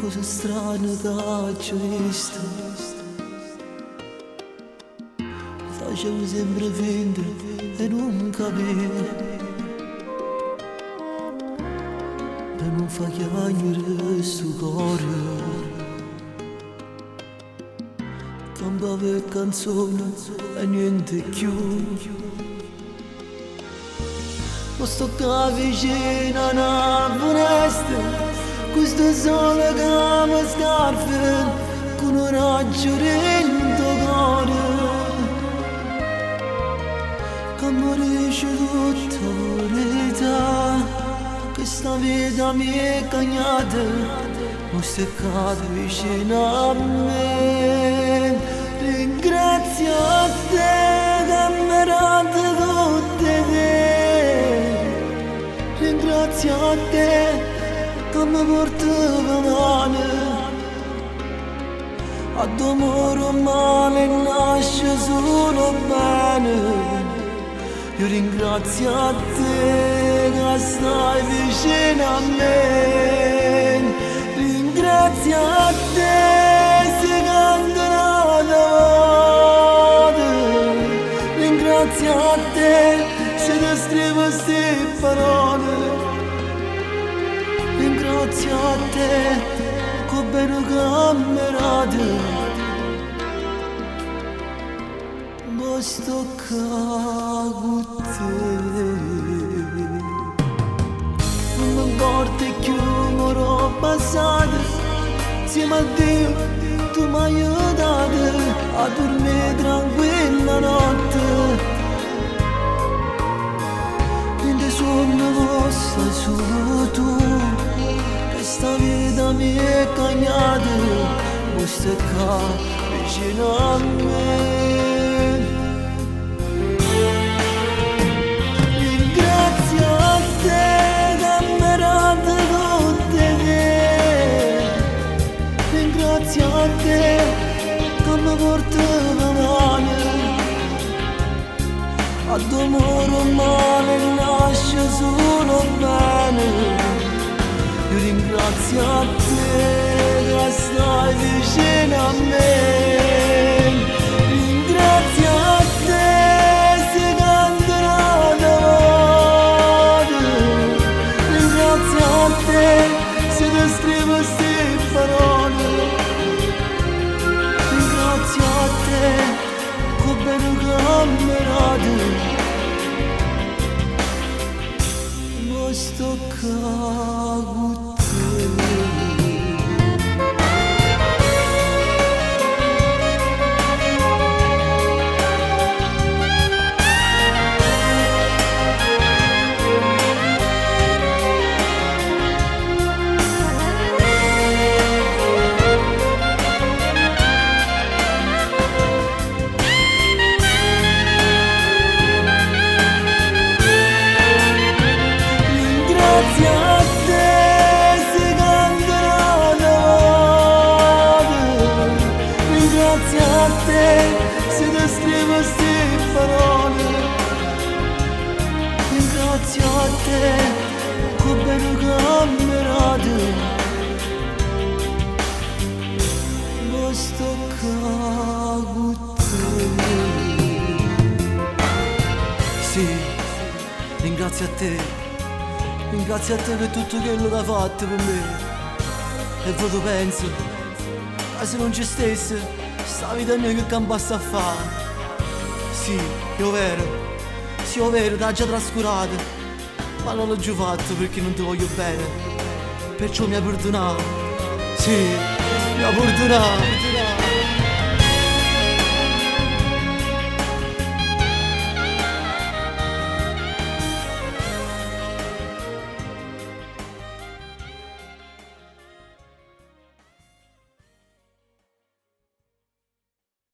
cosa strana che ho visto. Facevo sempre finta e non capivo, per non far chiamare sto cuore. Cantavo canzoni e niente più. Ma sto qua vicino a una finestra, questo sole che mi scarfa con un raggio dentro cuore. Che mi dice tutta la verità, questa vita mi è cagnata, non stai qua vicino a me. Ringrazio a te che mi hai dato tutte te. Ringrazio a te che mi portava male. A d'amore male nasce solo bene. Io ringrazio a te che stai vicino a me. Ringrazio a te se canto una volta. Ringrazio a te se ti scrivo queste parole. Ringrazio a te che bene camminate. Ma sto qua con te. Non mi importa più l'ora passata, insieme a Dio tu mi hai aiutato a dormire tranquilla notte. Niente sonno vostra, solo tu, questa vita mi è cagnata, non stai qua vicino a me. Ringrazio a te che mi portava male. A d'amore male nasce solo bene. Io ringrazio a te che stai vicino a me. Ringrazio a te se canto una volta. Ringrazio a te se ti scrivo queste parole. Ringrazio a te che bene camminate. Ma sto qua con te. Ringrazio a te se canto una volta. Ringrazio a te se ti scrivo queste parole. Ringrazio a te che bene camminate. Ma sto qua con te. Sì, ringrazio a te. Ringrazio a te per tutto quello che hai fatto per me. E poi tu pensi, ma se non ci stesse, sta vita mia che campassi a fare. Sì, io vero, sì, io vero, t'ha già trascurato, ma non l'ho già fatto perché non ti voglio bene. Perciò mi ha perdonato, sì, mi ha perdonato.